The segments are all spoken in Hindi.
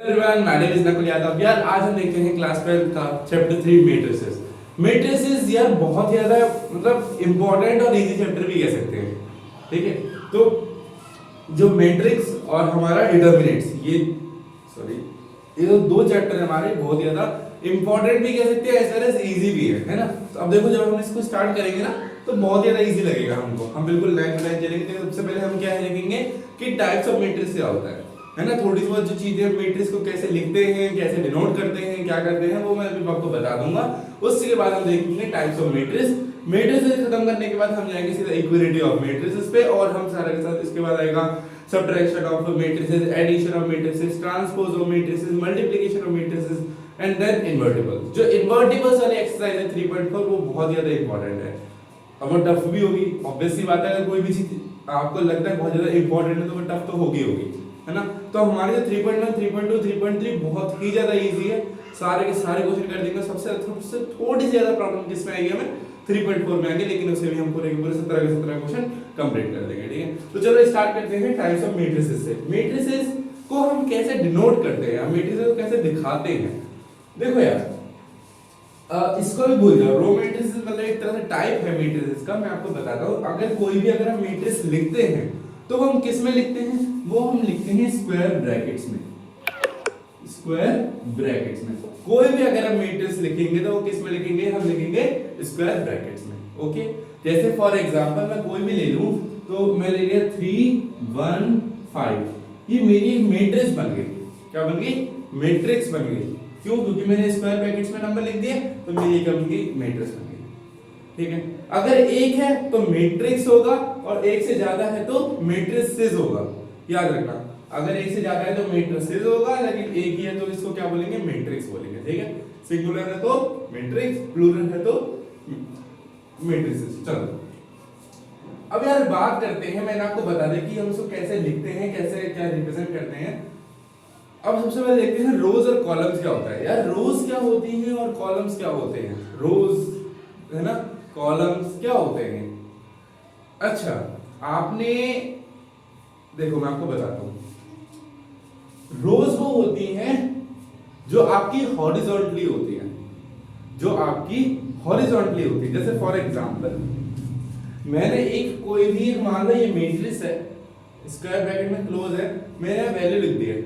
Everyone, my name is Nakul Yadav. यार आज हम देखते हैं क्लास 12 का चैप्टर 3 मैट्रिसेस। मैट्रिसेस यार बहुत ज्यादा मतलब इंपॉर्टेंट और इजी चैप्टर भी कह सकते हैं। ठीक है, तो जो मैट्रिक्स और हमारा डिटरमिनेंट्स, ये जो दो चैप्टर हमारे बहुत ज्यादा इंपॉर्टेंट भी कह सकते हैं, एज वेल एज इजी भी है ना। तो अब देखो, जब हम इसको स्टार्ट करेंगे ना तो बहुत ज्यादा इजी लगेगा हमको। हम बिल्कुल लाइन बाय लाइन चलेंगे। तो सबसे पहले हम क्या है लिखेंगे कि टाइप्स ऑफ मैट्रिक्स क्या होता है ना। थोड़ी बहुत जो चीजें मैट्रिक्स को कैसे लिखते हैं, कैसे डिनोट करते हैं, क्या करते हैं, वो मैं अभी आपको बता दूंगा। उसके बाद हम देखेंगे टाइप्स ऑफ मैट्रिक्स। मैट्रिसेस खत्म करने के बाद हम जाएंगे सीधा इक्विलिटी ऑफ मैट्रिसेस पे, और हम सारा के साथ इसके बाद आएगा subtraction of matrices, addition of matrices, transpose of matrices, multiplication of matrices and then invertibles। जो invertibles वाली एक्सरसाइज है 3.4 वो बहुत ज्यादा इंपॉर्टेंट है। अब वो टफ भी होगी, ऑब्वियस सी बात है। अगर कोई भी चीज आपको लगता है बहुत ज्यादा इंपॉर्टेंट है तो वो टफ तो होगी है ना। तो हमारे जो 3.1, 3.2, 3.3 बहुत ही ज्यादा इजी है। सारे के सारे क्वेश्चन कर देंगे। सबसे थोड़ी सी ज्यादा प्रॉब्लम किसमें आएगी हमें 3.4 में आएंगे, लेकिन उसे भी हम पूरे के पूरे 17 के 17 क्वेश्चन कंप्लीट कर देंगे। ठीक है, तो चलो स्टार्ट करते हैं टाइप्स ऑफ मैट्रिसेस से। मैट्रिसेस को हम कैसे डिनोट करते हैं, मैट्रिसेस को कैसे दिखाते हैं। देखो यार, इसको भी भूल जाओ। रो मैट्रिसेस मतलब एक तरह से टाइप है मैट्रिसेस का। मैं आपको बताता हूँ, अगर हम मैट्रिक्स लिखते हैं तो वो हम किस में लिखते हैं, वो हम लिखते हैं स्क्वायर ब्रैकेट्स में। स्क्वायर ब्रैकेट्स में कोई भी अगर हम मैट्रिक्स लिखेंगे तो वो किस में लिखेंगे, हम लिखेंगे स्क्वायर ब्रैकेट्स में। ओके, जैसे फॉर एग्जांपल मैं कोई भी ले लूं, तो मैं ले लिया 3 1 5, ये मेरी मैट्रिक्स बन गई। क्या बन गई, मैट्रिक्स बन गई। क्यों, क्योंकि मैंने स्क्वायर ब्रैकेट्स में नंबर लिख दिए, तो मेरी क्या बन गई, मैट्रिक्स बन गई। ठीक है, अगर एक है तो मैट्रिक्स होगा, और एक से ज्यादा है तो मैट्रिसेस होगा। याद रखना, अगर एक से ज्यादा है तो मैट्रिसेस होगा, लेकिन एक ही है तो इसको क्या बोलेंगे, मैट्रिक्स बोलेंगे। ठीक है, सिंगुलर है तो मैट्रिक्स, प्लूरल है तो मैट्रिसेस। चलो अब यार बात करते हैं, मैंने आपको बता दिया कि हम इसको कैसे लिखते हैं, कैसे क्या रिप्रेजेंट करते हैं। अब सबसे पहले देखते हैं रोज और कॉलम्स क्या होता है। यार रोज क्या होती हैं और कॉलम्स क्या होते हैं। रोज है ना, कॉलम्स क्या होते हैं। अच्छा, आपने देखो मैं आपको बताता हूं, रोज वो होती हैं जो आपकी हॉरिजॉन्टली होती है, जो आपकी हॉरिजॉन्टली होती है। जैसे फॉर एग्जांपल मैंने एक कोई भी, मान लो ये मैट्रिक्स है, स्क्वायर ब्रैकेट में क्लोज है, मैंने वैल्यू लिख दी है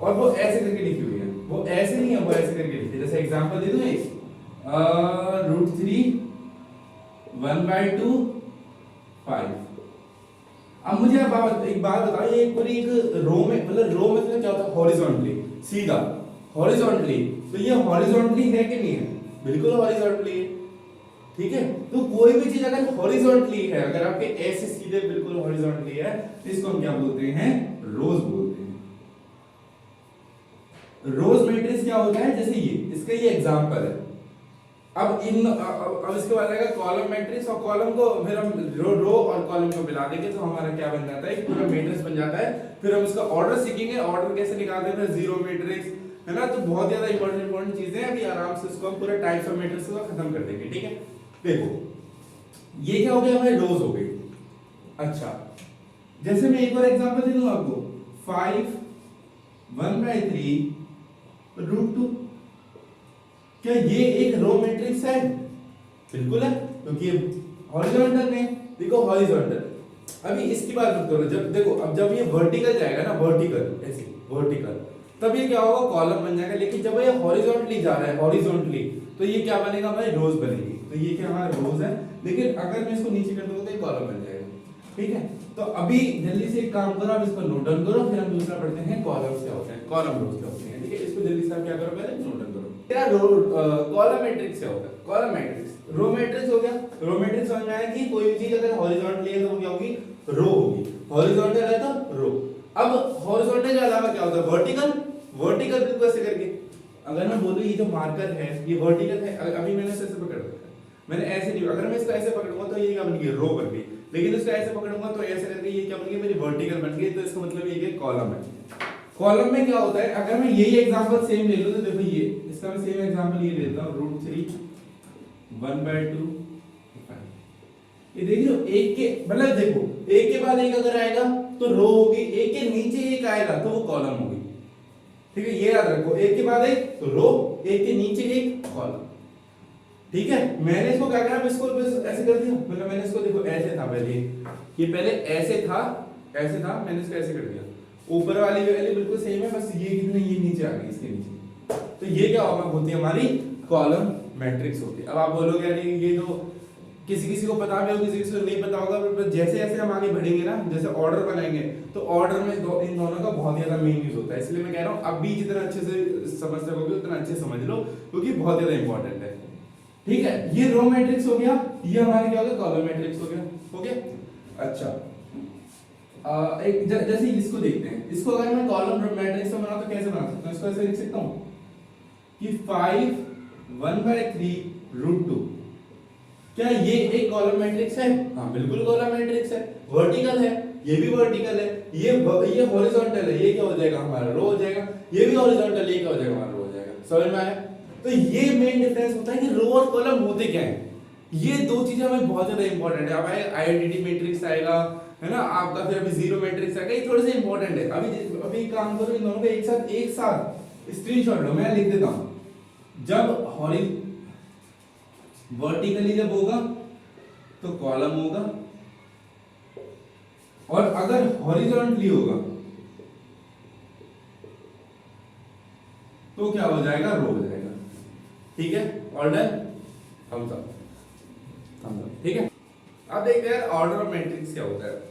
और वो ऐसे करके लिखी हुई है। वो ऐसे नहीं है, वो ऐसे करके लिखी है। जैसे एग्जांपल दे दूं एक √3 1/2 5। अब मुझे एक बात बताओ, ये पूरी एक रो में, मतलब रो में क्या होता है, हॉरिजॉन्टली, सीधा हॉरिजॉन्टली। तो ये हॉरिजॉन्टली है कि नहीं है, बिल्कुल हॉरिजॉन्टली है। ठीक है, तो कोई भी चीज अगर हॉरिजॉन्टली है, अगर आपके ऐसे सीधे बिल्कुल हॉरिजॉन्टली है, तो इसको हम क्या बोलते हैं, रोज बोलते हैं। रोज मैट्रिक्स क्या होता है, जैसे इसका ये एग्जांपल है। अब इसके बाद आएगा कॉलम मैट्रिक्स, और कॉलम को फिर हम रो और कॉलम को मिला देंगे तो हमारा क्या बन जाता है, एक पूरा मैट्रिक्स बन जाता है। फिर हम इसका ऑर्डर सीखेंगे, ऑर्डर कैसे निकालते हैं, फिर जीरो मैट्रिक्स, है ना। तो बहुत ज्यादा इंपॉर्टेंट चीजें हैं। अभी आराम से इसको हम पूरा टाइप्स ऑफ मैट्रिक्स को खत्म कर देंगे। ठीक है, देखो ये क्या हो गया, हमारी रोज हो गई। अच्छा, जैसे मैं एक और एग्जांपल दे दूं आपको, 5 1/3 √2। क्या ये एक रो मैट्रिक्स है, बिल्कुल है, क्योंकि ये हॉरिजॉन्टल में, देखो हॉरिजॉन्टल। अभी इसकी बात मत करो, जब देखो, अब जब ये वर्टिकल जाएगा ना, वर्टिकल ऐसे वर्टिकल, तब ये क्या होगा, कॉलम बन जाएगा। लेकिन जब ये हॉरिजॉन्टली जा रहा है, हॉरिजॉन्टली, तो ये क्या बनेगा, हमारी रोज बनेगी। तो ये क्या हमारा रोज है, लेकिन अगर मैं इसको नीचे कर दूंगा तो ये कॉलम बन जाएगा। ठीक है, तो अभी जल्दी से एक काम करो, आप इसको नोट डाउन करो, फिर हम दूसरा पढ़ते हैं कॉलम्स क्या होते हैं, कॉलम रोज क्या होते हैं। ठीक है, इसको जल्दी से आप क्या करो, पहले नोट डाउन करो। तेरा कॉलम मैट्रिक्स क्या होता है, कॉलम मैट्रिक्स। रो मैट्रिक्स हो गया, रो मैट्रिक्स समझ में आया कि कोई भी चीज अगर हॉरिजॉन्टली है तो वो क्या होगी, रो होगी। हॉरिजॉन्टल है तो रो। अब हॉरिजॉन्टल के अलावा क्या होता है, वर्टिकल। वर्टिकल बिल्कुल ऐसे करके, अगर मैं बोलूं ये जो मार्कर है ये वर्टिकल है, अभी मैंने इसे ऐसे पकड़ रखा है, मैंने ऐसे नहीं, अगर मैं इसको ऐसे पकड़ूंगा तो ये क्या बन गई, रो बन गई। लेकिन इसको ऐसे पकड़ूंगा तो ऐसे करके ये क्या बन गई, मेरी वर्टिकल बन गई। तो इसका मतलब ये कॉलम है। कॉलम में क्या होता है, अगर मैं यही एग्जांपल सेम ले लूं तो देखो ये, इसका मैं सेम एग्जांपल ये लेता हूं, √3 1/2 5। ये देख लो, एक के मतलब देखो, एक के बाद एक अगर आएगा तो रो होगी, एक के नीचे एक आएगा तो वो कॉलम होगी। ठीक है, ये याद रखो, एक के बाद एक तो रो, एक के नीचे एक कॉलम। ठीक है, मैंने इसको क्या करा, इसको ऐसे कर दिया, मतलब मैंने इसको देखो ऐसे था पहले, ये पहले ऐसे था, मैंने इसको ऐसे कर दिया, ऊपर वाली वैल्यू बिल्कुल सेम है, बस ये कितने ये नीचे आ गई इसके नीचे। तो ये क्या होती है हमारी कॉलम मैट्रिक्स होती है। अब आप बोलोगे यार ये तो किसी किसी को पता भी होगा, किसी किसी को नहीं पता होगा, पर जैसे जैसे हम आगे बढ़ेंगे ना, जैसे ऑर्डर बनाएंगे तो ऑर्डर में इन दोनों का बहुत ज्यादा मेन यूज होता है। इसलिए मैं कह रहा हूँ अब भी जितना अच्छे से समझ सकोगे उतना अच्छे समझ लो, क्योंकि बहुत ज्यादा इंपॉर्टेंट है। ठीक है, ये रो मैट्रिक्स हो गया, ये हमारे क्या हो गया, कॉलम मैट्रिक्स हो गया। हो गया। अच्छा, एक जैसे इसको देखते हैं, इसको अगर मैं कॉलम मैट्रिक्स में बनाऊं तो कैसे बना सकता हूं, इसको ऐसे लिख सकता हूं कि 5 1/3 √2। क्या ये एक कॉलम मैट्रिक्स है? हाँ बिल्कुल कॉलम मैट्रिक्स है, वर्टिकल है, ये भी वर्टिकल है, ये हॉरिजॉन्टल है, ये क्या हो जाएगा हमारा रो हो जाएगा, ये भी हॉरिजॉन्टल, ये क्या हो जाएगा हमारा रो हो जाएगा। समझ में आया? तो ये मेन डिफरेंस होता है कि रो और कॉलम होते क्या है। ये दो चीजें हमें बहुत ज्यादा इंपॉर्टेंट है। अब आइडेंटिटी मैट्रिक्स आएगा, है ना आपका, फिर अभी जीरो मैट्रिक्स आएगा, ये थोड़े से इंपॉर्टेंट है। अभी काम करो इन दोनों का एक साथ स्क्रीनशॉट लो, मैं लिख देता हूं। जब वर्टिकली जब होगा तो कॉलम होगा, और अगर हॉरिजॉन्टली होगा तो क्या हो जाएगा, रो हो जाएगा। ठीक है, ऑर्डर थम्स अप। ठीक है, अब देखते हैं ऑर्डर ऑफ मैट्रिक्स क्या होता है।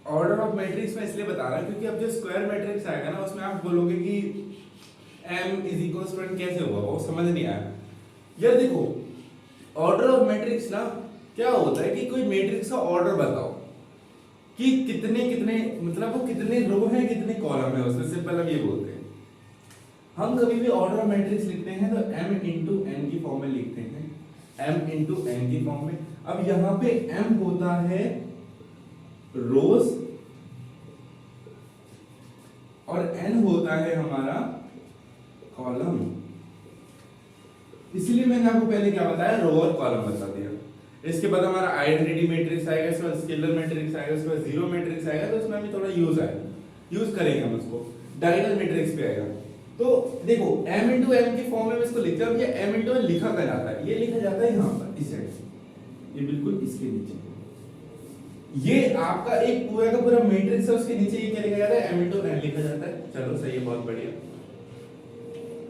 ऑर्डर ऑफ मैट्रिक्स में इसलिए बता रहा हूं क्योंकि अब जो स्क्वायर मैट्रिक्स आएगा ना, उसमें आप बोलोगे कि m = कैसे होगा, वो समझ नहीं आया। यार देखो, ऑर्डर ऑफ मैट्रिक्स ना क्या होता है कि कोई मैट्रिक्स का ऑर्डर बताओ कि कितने कितने, मतलब वो कितने रो है कितने कॉलम है, उसमें सिंपल हम ये बोलते हैं। हम कभी भी ऑर्डर ऑफ मैट्रिक्स लिखते हैं तो m × n की फॉर्म में लिखते हैं, m × n की फॉर्म में। अब यहां पे m होता है रोज और n होता है हमारा कॉलम। इसलिए मैंने आपको पहले क्या बताया, रो और कॉलम बता दिया। इसके बाद हमारा आइडेंटिटी मैट्रिक्स आएगा, इसके बाद स्केलर मैट्रिक्स आएगा, उसके बाद जीरो मैट्रिक्स आएगा, तो उसमें भी थोड़ा यूज करेंगे हम उसको। डायगोनल मैट्रिक्स पे आएगा। तो देखो m × n की फॉर्म में इसको लिखते हैं। ये m × n लिखा क्या जाता है, ये लिखा जाता है यहाँ पर इस साइड, ये बिल्कुल इसके नीचे। ये आपका एक पूरा का पूरा मैट्रिक्स है, उसके नीचे ये क्या लिखा जाता है, m × n लिखा जाता है। चलो सही है, बहुत बढ़िया।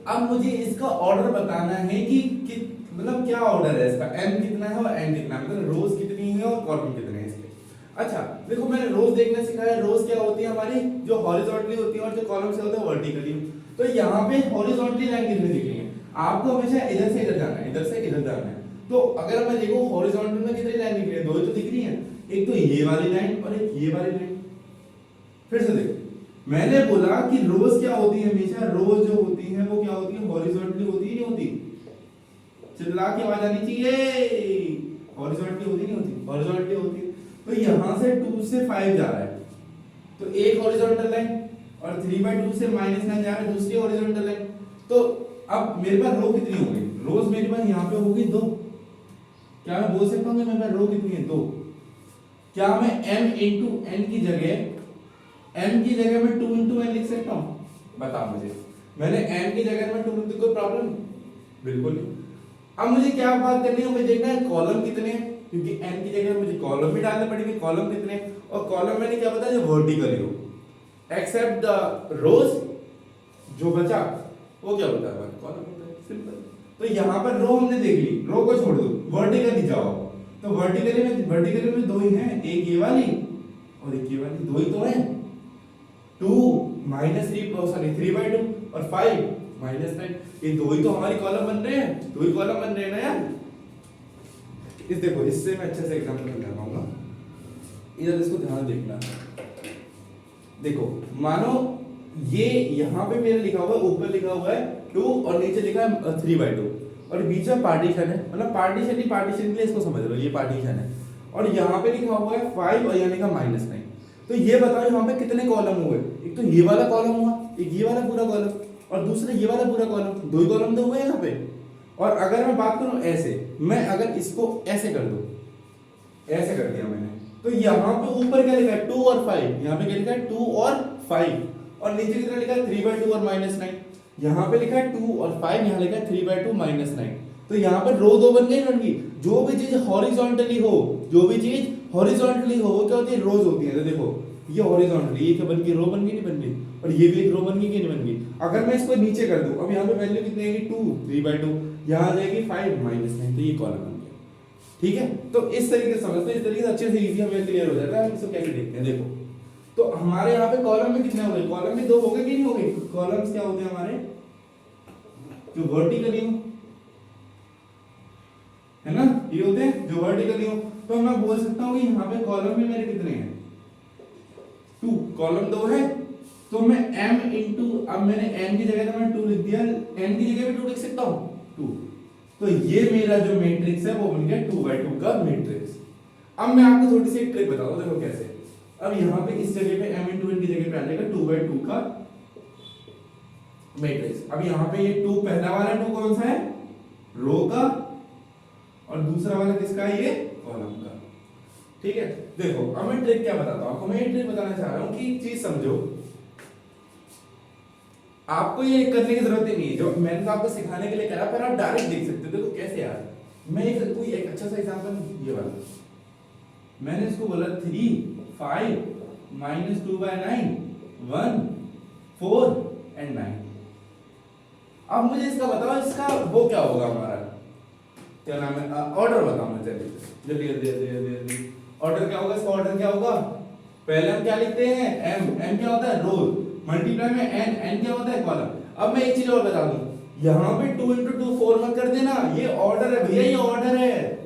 अब मुझे इसका ऑर्डर बताना है कि मतलब क्या ऑर्डर है इसका, m कितना है और n कितना है, मतलब रोज कितनी है और कॉलम कितने हैं इसके। अच्छा देखो, मैंने रोज देखना सिखाया। रोज क्या होती है हमारी, जो हॉरिजॉन्टली होती है, और जो कॉलम से होता है वर्टिकली। तो यहाँ पे हॉरिजॉन्टली लाइन कितनी दिख रही है, आपको हमेशा इधर से इधर जाना है, इधर से इधर जाना है। तो अगर मैं देखो हॉरिजॉन्टल में कितनी लाइन दिख रही है, दो ही तो दिख रही है, एक तो ये वाली लाइन और एक ये वाली लाइन। फिर से देखो, मैंने बोला कि रोज क्या होती है, हमेशा रोज जो होती है वो क्या होती है, हॉरिजॉन्टली होती है, नहीं होती? चिल्ला के आवाज आनी चाहिए। हॉरिजॉन्टली होती नहीं होती? हॉरिजॉन्टली होती है। तो यहां से 2 से 5 जा रहा है, तो एक हॉरिजॉन्टल लाइन, और 3/2 से -9 जा रहा है, दूसरी हॉरिजॉन्टल लाइन। तो अब मेरे पास रो कितनी हो गई, रोज मेरे पास यहाँ पे होगी 2। क्या मैं बोल सकता हूँ कि मेरे पास रो कितनी है, 2? क्या मैं m × n की जगह मैं 2 × n लिख सकता हूँ? बता मुझे। मैंने m की जगह में 2 लिख दी, कोई प्रॉब्लम? बिल्कुल नहीं। अब मुझे क्या बात करनी है, मुझे देखना है कॉलम कितने हैं, क्योंकि n की जगह मुझे कॉलम भी डालने पड़ेंगे। कॉलम कितने हैं, और कॉलम मैंने क्या बताया, जो वर्टिकली हो, एक्सेप्ट द रोज, जो बचा वो क्या होता है, कॉलम होता है। सिंपल। तो यहाँ पर रो हमने देख ली, रो को छोड़ दो, वर्टिकली जाओ। तो वर्टिकली में 2 ही हैं, एक ये वाली और एक ये वाली, 2 ही तो हैं। 2 -3/2 और 5 -9, ये 2 ही तो हमारी कॉलम बन रहे हैं, 2 ही कॉलम बन रहे हैं ना यार। इस देखो, इससे मैं अच्छे से एग्जांपल समझा पाऊंगा। इधर इसको ध्यान देखना। देखो मानो ये यहाँ पे मेरा लिखा हुआ है, ऊपर लिखा हुआ है 2 और नीचे लिखा है 3/2, और बीच में पार्टीशन है, मतलब पार्टीशन के लिए इसको समझ लो, ये पार्टीशन है। और यहाँ पे लिखा हुआ है 5 और यहाँ लिखा -9। तो ये बताओ यहाँ पे कितने कॉलम हुए, एक तो ये वाला कॉलम हुआ, एक ये वाला पूरा कॉलम, और दूसरा ये वाला पूरा कॉलम, 2 ही कॉलम तो हुए यहाँ पे। और अगर मैं बात करूं ऐसे, मैं अगर इसको ऐसे कर दूं, ऐसे कर दिया मैंने, तो यहाँ पे ऊपर क्या लिखा है, 2 और 5, यहाँ पे क्या लिखा है 2 और 5, और नीचे कितना लिखा है 3/2 और -9। यहाँ पे लिखा है 2 और 5, यहाँ लिखा है 3/2 -9। तो यहाँ पर रो दो बन गई। जो भी चीज हॉरिजॉन्टली हो, जो भी चीज हॉरिजॉन्टली हो वो क्या होती है, रोज होती है। तो देखो ये हॉरिजॉन्टली ये क्या बन गई, रो बन गई नहीं बन गई, और ये भी एक रो बन गई कि नहीं बन गई। अगर मैं इसको नीचे कर दूं, अब यहाँ पे वैल्यू कितनी आएगी 2 3/2, यहाँ आ जाएगी 5 -9, तो ये कॉलम बन गया। ठीक है, तो इस तरीके से समझते, इस तरीके से अच्छे से इजी हमें क्लियर हो जाता है। हम इसको कैसे देखते हैं, देखो तो हमारे यहाँ पे कॉलम में कितने हो गए, कॉलम में 2 हो गए कि नहीं हो गए। कॉलम्स क्या होते हैं हमारे, जो वर्टिकली हो, है ना, ये होते हैं जो वर्टिकली हो। तो मैं बोल सकता हूँ कि यहाँ पे कॉलम में मेरे कितने हैं 2, कॉलम 2 है, तो मैं m इंटू, अब मैंने n की जगह तो मैं 2 लिख दिया, n की जगह भी 2 लिख सकता हूँ 2। तो ये मेरा जो मैट्रिक्स है वो बन गया 2/2 का मैट्रिक्स। अब मैं आपको थोड़ी सी एक ट्रिक बताऊं, देखो कैसे। अब यहाँ पे इस जगह पे m इंटू n की जगह पे आ जाएगा 2/2 का मैट्रिक्स। अब यहाँ पे ये 2, पहला वाला 2 कौन सा है, रो का, और दूसरा वाला किसका है, ये कॉलम का। ठीक है, देखो अब मैं ट्रिक क्या बताता हूं आपको। मैं ये ट्रिक बताना चाह रहा हूं कि चीज समझो, आपको ये करने की जरूरत ही नहीं है, जो मैंने तो आपको सिखाने के लिए करा, पर आप डायरेक्ट देख सकते हो। देखो कैसे यार, मैं एक अच्छा सा एग्जांपल ये वाला, मैंने इसको बोला 3 5 -2/9 1 4 एंड 9। अब मुझे इसका बताओ, इसका वो क्या होगा हमारा, क्या नाम है, ऑर्डर बताओ मुझे जल्दी जल्दी जल्दी जल्दी। ऑर्डर क्या होगा, इसका ऑर्डर क्या होगा, पहले हम क्या लिखते हैं m क्या होता है, रोज, मल्टीप्लाई में n क्या होता है, कॉलम। अब मैं एक चीज और बता दूं, यहाँ पे 2 × 2 4 मत कर देना, ये ऑर्डर है भैया, ये ऑर्डर है,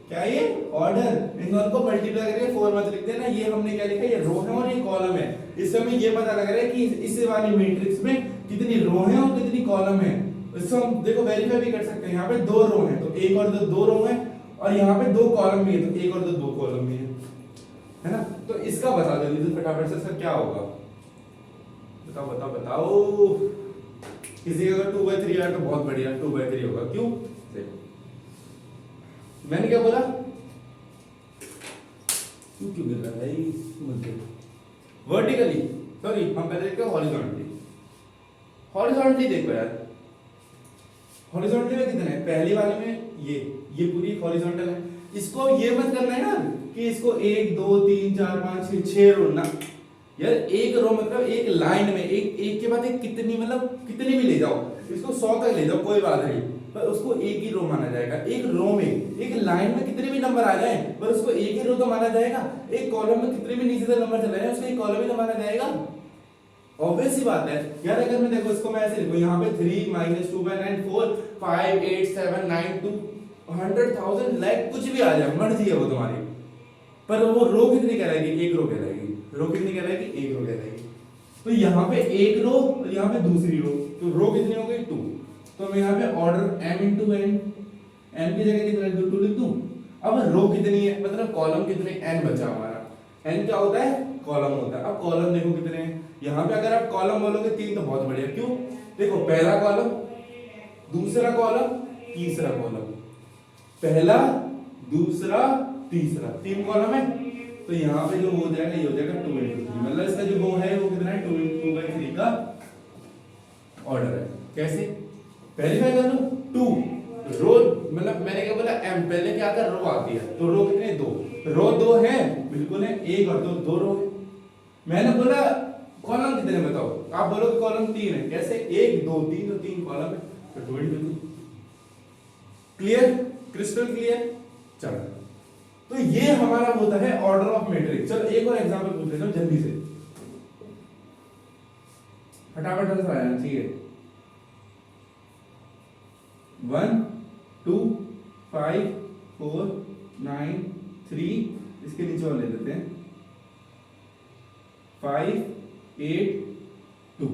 क्या ये ऑर्डर, इन दोनों को मल्टीप्लाई करके 4 मत लिख देना। ये हमने क्या लिखा है, ये रो है और ये कॉलम है। इससे हमें ये पता लग रहा है कि इस वाली मैट्रिक्स में कितनी रो है और कितनी कॉलम है। इसको हम देखो वेरीफाई भी कर सकते हैं। यहाँ पे 2 रो है तो 1 और 2 रो है, और यहाँ पे 2 कॉलम भी है तो 1 और 2 कॉलम भी है ना। तो इसका बता दो जल्दी फटाफट से, इसका क्या होगा, बताओ बताओ बताओ। किसी का अगर 2/3 आया तो बहुत बढ़िया, 2/3 होगा। क्यों, मैंने क्या बोला, क्यों गिर रहा है भाई, वर्टिकली, सॉरी हम पहले देखते हैं हॉरिजॉन्टली। हॉरिजॉन्टली देखो यार, हॉरिजॉन्टली में कितने हैं, पहली वाले में ये पूरी हॉरिजॉन्टल है। इसको ये मत करना है ना कि इसको 1 2 3 4 5 6 रो ना यार, एक रो मतलब एक लाइन में एक के बाद एक कितनी, मतलब कितनी भी ले जाओ, इसको 100 तक ले जाओ कोई बात नहीं, पर उसको एक ही रो माना जाएगा। एक रो में, एक लाइन में कितने भी नंबर आ जाए पर उसको एक ही रो तो माना जाएगा। एक कॉलम में कितने भी नीचे से नंबर चले जाए उसको एक कॉलम ही तो माना जाएगा। ऑब्वियस सी बात है यार। अगर मैं देखो इसको मैं ऐसे लिखूं, यहाँ पे 3 -2/9 4 5 8 7 9 2 100,000 लाख कुछ भी आ जाए, मर्जी है वो तुम्हारी, पर वो रो कितनी कहलाएगी, एक रो कहलाएगी। रो कितनी कहलाएगी, एक रो कहलाएगी। तो यहाँ पे एक रो और यहाँ पे दूसरी रो, तो रो कितनी हो गई 2। तो मैं यहाँ पे ऑर्डर m × n की जगह कितना 2 लिख दूं। अब रो कितनी है, मतलब कॉलम कितने, n बचा हमारा। n क्या होता है, कॉलम होता है। अब कॉलम देखो कितने हैं, यहाँ पे अगर आप कॉलम बोलोगे 3 तो बहुत बढ़िया। क्यों, देखो पहला कॉलम, दूसरा कॉलम, तीसरा कॉलम, पहला दूसरा तीसरा, 3 कॉलम है। तो यहाँ पे जो हो जाएगा ये हो जाएगा 2 × 3, मतलब इसका जो वो है वो कितना है 2/3 का ऑर्डर है। कैसे, वेरीफाई कर लो। 2 रो, मतलब मैंने क्या बोला m, पहले क्या आता है रो आती है, तो रो कितने 2, रो 2 है बिल्कुल है, 1 और 2 रो है। मैंने बोला कॉलम कितने बताओ, आप बोलोगे कॉलम 3 है। कैसे, 1 2 3, तो 3 कॉलम है, तो 2 × 3। Clear, crystal clear. चलो, तो ये हमारा होता है ऑर्डर ऑफ मैट्रिक्स। चलो एक और एग्जांपल पूछ लेता हूं जल्दी से, फटाफट आंसर आया चाहिए। 1 2 5 4 9 3, इसके नीचे और ले लेते हैं 5 8 2।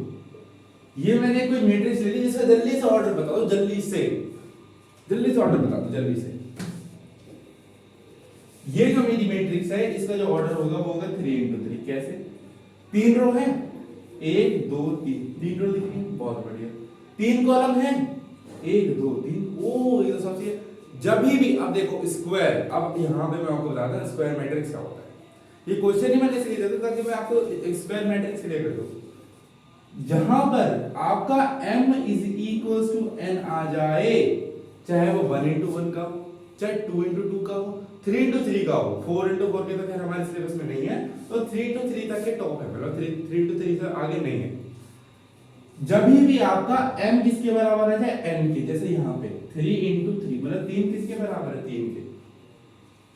ये मैंने कोई मैट्रिक्स ले ली, जिसका जल्दी से ऑर्डर बताओ, जल्दी से ऑर्डर बता दो जल्दी से। ये जो मेरी मैट्रिक्स है इसका जो ऑर्डर होगा वो होगा 3 × 3। कैसे, 3 रो है, 1 2 3 रो लिखी है, बहुत बढ़िया। 3 कॉलम है, 1 2 3, ओ ये तो सबसे। जब भी अब देखो स्क्वायर, अब यहाँ पे मैं आपको बताता हूँ स्क्वायर मैट्रिक्स क्या होता है। ये क्वेश्चन ही मैंने इसलिए दिया था ताकि मैं आपको स्क्वायर मैट्रिक्स क्लियर कर दूं। जहां पर आपका m is equal to n आ जाए, चाहे वो 1 into 1 का हो, चाहे 2 into 2 का हो, 3 into 3 का हो, 4 into 4 के तो खैर हमारे सिलेबस में नहीं है, तो 3 into 3 तक के टॉप है, मतलब 3 into 3 से आगे नहीं है। जब भी आपका m किसके बराबर है, चाहे n के, जैसे यहाँ पे 3 into 3 मतलब 3 किसके बराबर है, 3 के,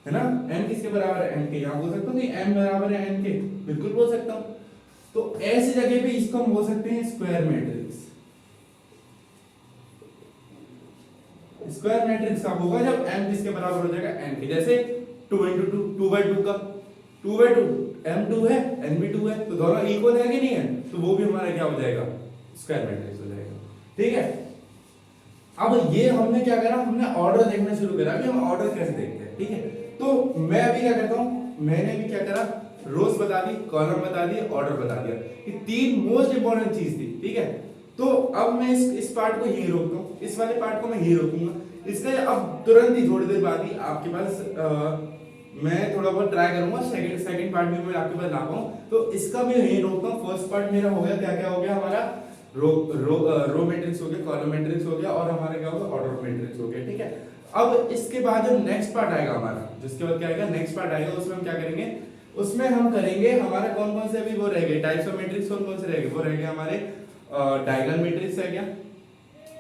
है ना। n किसके बराबर है, n के। यहाँ बोल सकता हूँ नहीं m बराबर है n के, बिल्कुल बोल सकता हूँ। तो ऐसी जगह पे इसको हम बोल सकते हैं स्क्वायर मैट्रिक्स। स्क्वायर मैट्रिक्स कब होगा, जब m किसके बराबर हो जाएगा, n के। जैसे 2 into 2, 2/2 का 2/2, m 2 है n भी 2 है, तो दोनों इक्वल है कि नहीं है, तो वो भी हमारा क्या हो जाएगा, स्क्वायर मैट्रिक्स हो जाएगा। ठीक है, अब ये हमने क्या करा, हमने ऑर्डर देखना शुरू करा कि हम ऑर्डर कैसे देखते हैं। ठीक है, तो मैं अभी क्या करता हूं, मैंने भी क्या करा, रोज बता दी, कॉलम बता दिए, ऑर्डर बता दिया। ये तीन मोस्ट इंपॉर्टेंट चीज थी। ठीक है, तो अब मैं इस पार्ट को यहीं रोकता हूँ, इस वाले पार्ट को मैं यहीं रोकूंगा। इसका अब तुरंत ही थोड़ी देर बाद ही आपके पास मैं थोड़ा बहुत ट्राई करूंगा, सेकंड पार्ट भी मैं आपके पास ला पाऊं, तो इसका भी यहीं रोकता हूँ। फर्स्ट पार्ट मेरा हो गया, क्या क्या हो गया हमारा, रो मैट्रिक्स हो गया, कॉलम मैट्रिक्स हो गया, और हमारा क्या होगा, ऑर्डर मैट्रिक्स हो गया। ठीक है, अब इसके बाद जो नेक्स्ट पार्ट आएगा हमारा, जिसके बाद क्या आएगा, नेक्स्ट पार्ट आएगा, उसमें हम क्या करेंगे, उसमें हम करेंगे हमारा कौन कौन से अभी वो रहेंगे टाइप्स ऑफ मैट्रिक्स, कौन कौन से रहेंगे, वो रहेंगे हमारे डायगोनल मैट्रिक्स रह गया,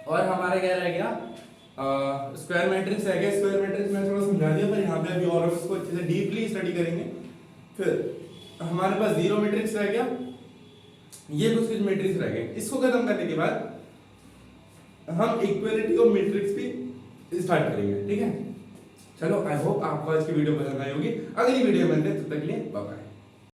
और हमारा क्या रह गया, स्क्वायर मैट्रिक्स रह गया। स्क्वायर मैट्रिक्स मैं थोड़ा समझा दिया, पर यहाँ पे अभी और इसको अच्छे से डीपली स्टडी करेंगे। फिर हमारे पास जीरो मैट्रिक्स रह गया, ये कुछ मैट्रिक्स रह गए। इसको खत्म करने के बाद हम इक्वालिटी ऑफ मैट्रिक्स भी स्टार्ट करेंगे। ठीक है, चलो आई होप आपको आज की वीडियो पसंद आई होगी। अगली वीडियो में मिलते हैं, तब तक के लिए बाय बाय।